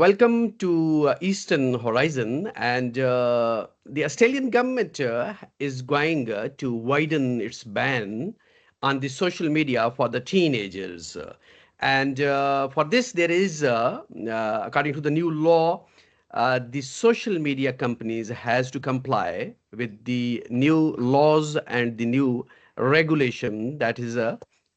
Welcome to Eastern Horizon, and the Australian government is going to widen its ban on the social media for the teenagers. And for this, there is, according to the new law, the social media companies has to comply with the new laws and the new regulation that is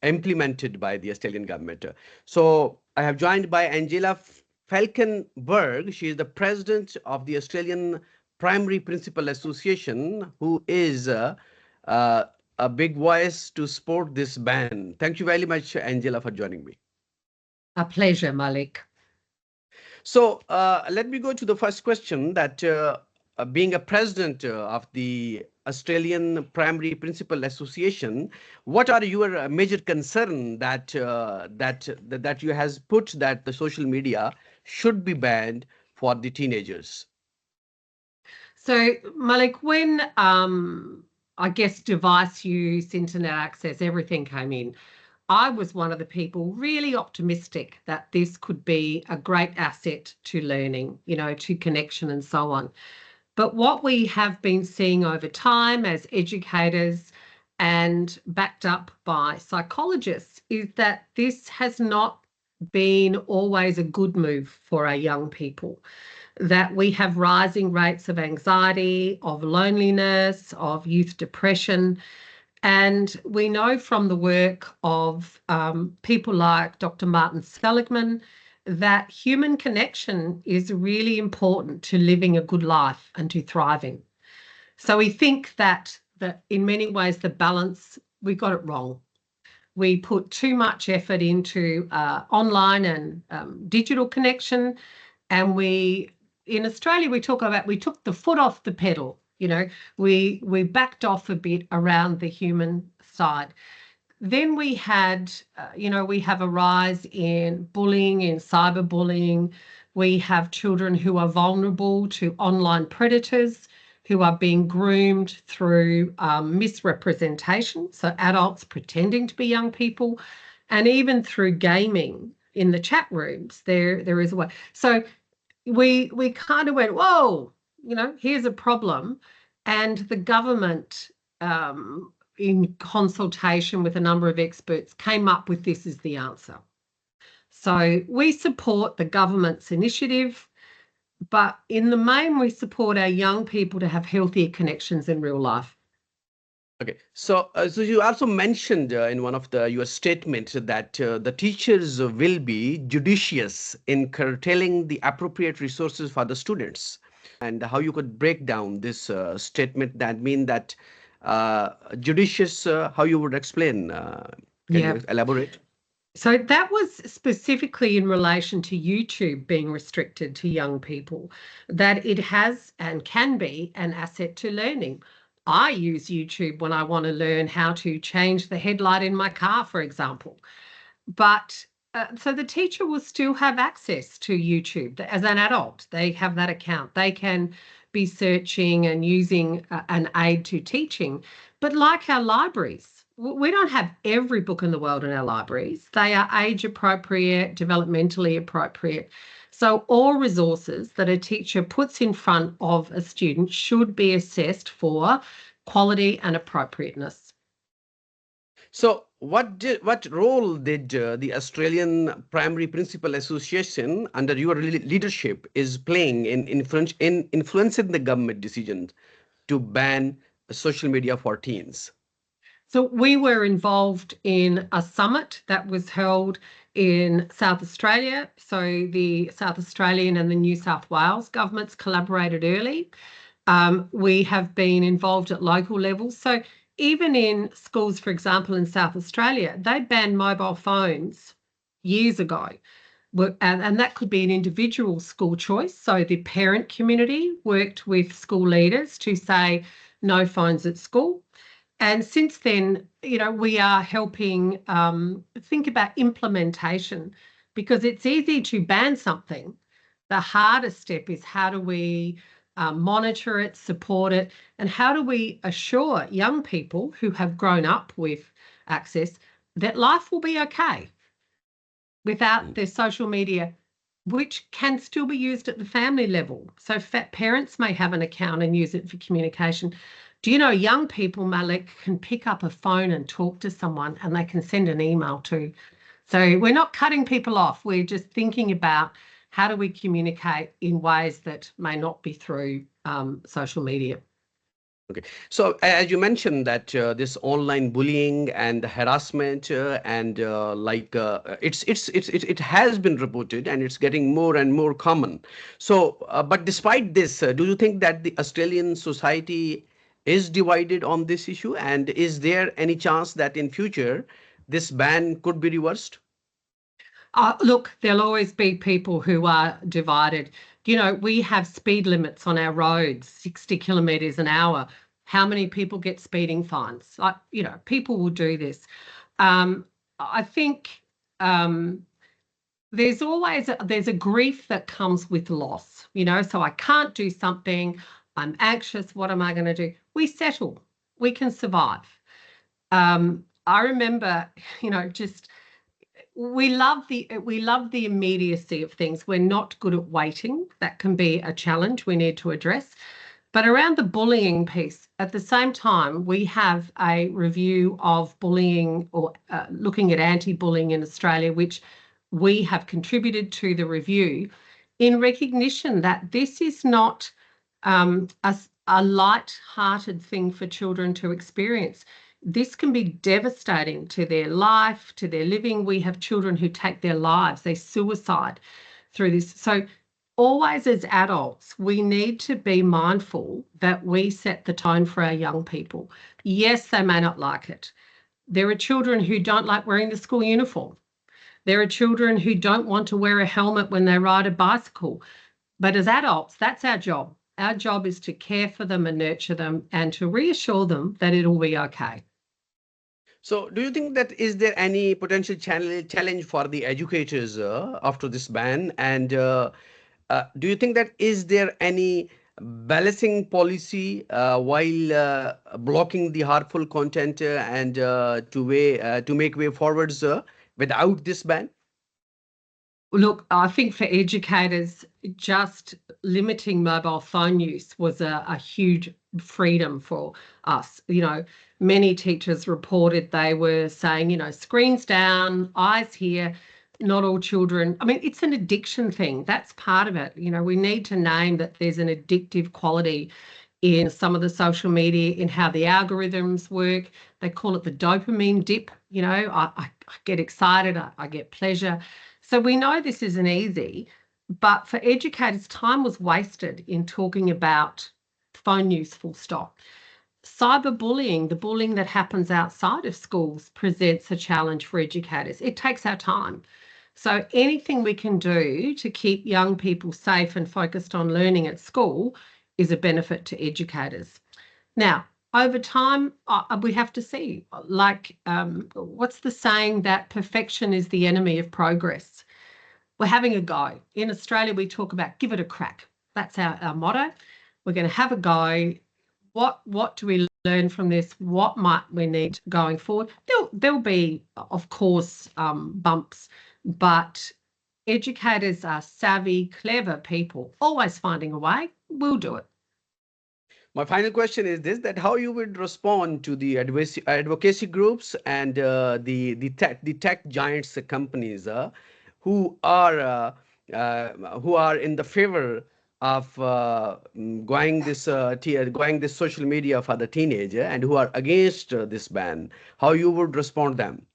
implemented by the Australian government. So I have joined by Angela Falkenberg. She is the president of the Australian Primary Principal Association, who is uh, a big voice to support this ban. Thank you very much, Angela, for joining me. A pleasure, Malik. So let me go to the first question that being a president of the Australian Primary Principal Association, what are your major concern that you has put that the social media should be banned for the teenagers? So, Malik, when I guess device use, internet access, everything came in, I was one of the people really optimistic that this could be a great asset to learning, to connection and so on. But what we have been seeing over time as educators and backed up by psychologists is that this has not been always a good move for our young people, that we have rising rates of anxiety, of loneliness, of youth depression. And we know from the work of people like Dr. Martin Seligman that human connection is really important to living a good life and to thriving. So we think that in many ways the balance, we got it wrong. We put too much effort into online and digital connection, and in Australia we took the foot off the pedal. We backed off a bit around the human side. Then we had, we have a rise in bullying, in cyberbullying. We have children who are vulnerable to online predators, who are being groomed through misrepresentation, so adults pretending to be young people, and even through gaming in the chat rooms. There is a way. So we kind of went, whoa, here's a problem. And the government, in consultation with a number of experts, came up with this as the answer. So we support the government's initiative, but in the main, we support our young people to have healthier connections in real life. Okay, so you also mentioned in one of your statements that the teachers will be judicious in curtailing the appropriate resources for the students, and how you could break down this statement that mean that judicious, how you would explain? Can you elaborate? So that was specifically in relation to YouTube being restricted to young people, that it has and can be an asset to learning. I use YouTube when I want to learn how to change the headlight in my car, for example. But so the teacher will still have access to YouTube as an adult. They have that account. They can be searching and using an aid to teaching. But like our libraries, we don't have every book in the world in our libraries. They are age appropriate, developmentally appropriate. So all resources that a teacher puts in front of a student should be assessed for quality and appropriateness. So what role did the Australian Primary Principal Association under your leadership is playing in influencing the government decisions to ban social media for teens? So we were involved in a summit that was held in South Australia. So the South Australian and the New South Wales governments collaborated early. We have been involved at local levels. So even in schools, for example, in South Australia, they banned mobile phones years ago. And that could be an individual school choice. So the parent community worked with school leaders to say no phones at school. And since then, we are helping think about implementation, because it's easy to ban something. The hardest step is how do we monitor it, support it, and how do we assure young people who have grown up with access that life will be okay without their social media which can still be used at the family level. So fat parents may have an account and use it for communication. Do you know young people, Malik, can pick up a phone and talk to someone and they can send an email too. So we're not cutting people off. We're just thinking about how do we communicate in ways that may not be through social media. Okay. So as you mentioned that this online bullying and harassment and it has been reported and it's getting more and more common. So, but despite this, do you think that the Australian society is divided on this issue? And is there any chance that in future this ban could be reversed? Look, there'll always be people who are divided. You know, we have speed limits on our roads, 60 kilometres an hour. How many people get speeding fines? Like, you know, people will do this. I think there's a grief that comes with loss, you know, so I can't do something, I'm anxious, what am I going to do? We settle, we can survive. I remember, you know, just we love the immediacy of things. We're not good at waiting. That can be a challenge we need to address. But around the bullying piece, at the same time, we have a review of bullying or looking at anti-bullying in Australia, which we have contributed to the review in recognition that this is not a light-hearted thing for children to experience. This can be devastating to their life, to their living. We have children who take their lives, they suicide through this. So always as adults, we need to be mindful that we set the tone for our young people. Yes, they may not like it. There are children who don't like wearing the school uniform. There are children who don't want to wear a helmet when they ride a bicycle. But as adults, that's our job. Our job is to care for them and nurture them and to reassure them that it'll be okay. So, do you think that is there any potential challenge for the educators after this ban? And do you think that is there any balancing policy while blocking the harmful content and to make way forwards without this ban? Look, I think for educators, just limiting mobile phone use was a huge freedom for us. You know, many teachers reported they were saying, you know, screens down, eyes here. Not all children. I mean, it's an addiction thing. That's part of it. You know, we need to name that there's an addictive quality in some of the social media, in how the algorithms work. They call it the dopamine dip. You know, I get excited, I get pleasure. So we know this isn't easy, but for educators, time was wasted in talking about phone use full stop. Cyberbullying, the bullying that happens outside of schools, presents a challenge for educators. It takes our time. So anything we can do to keep young people safe and focused on learning at school is a benefit to educators. Now, over time, we have to see, like, what's the saying that perfection is the enemy of progress? We're having a go. In Australia, we talk about give it a crack. That's our motto. We're going to have a go. What do we learn from this? What might we need going forward? There'll be, of course, bumps, but educators are savvy, clever people, always finding a way. We'll do it. My final question is this: that how you would respond to the advocacy groups and the tech giants companies who are in the favor of going this social media for the teenager and who are against this ban? How you would respond them?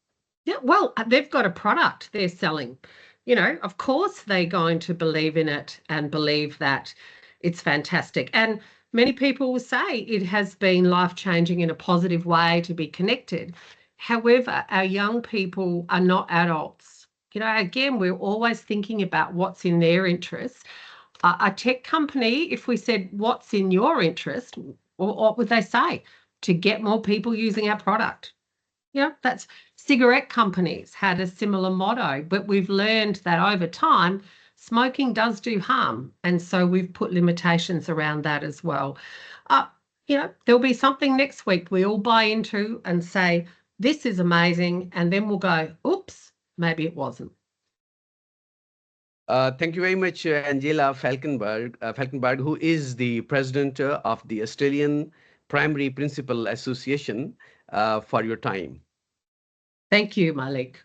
Yeah, well, they've got a product they're selling. You know, of course they're going to believe in it and believe that it's fantastic. And many people will say it has been life-changing in a positive way to be connected. However, our young people are not adults. You know, again, we're always thinking about what's in their interests. A tech company, if we said, what's in your interest, what would they say? To get more people using our product. Yeah, that's cigarette companies had a similar motto, but we've learned that over time, smoking does do harm. And so we've put limitations around that as well. Uh, you know, there'll be something next week we all buy into and say, this is amazing. And then we'll go, oops, maybe it wasn't. Thank you very much, Angela Falkenberg, who is the president of the Australian Primary Principal Association, for your time. Thank you, Malik.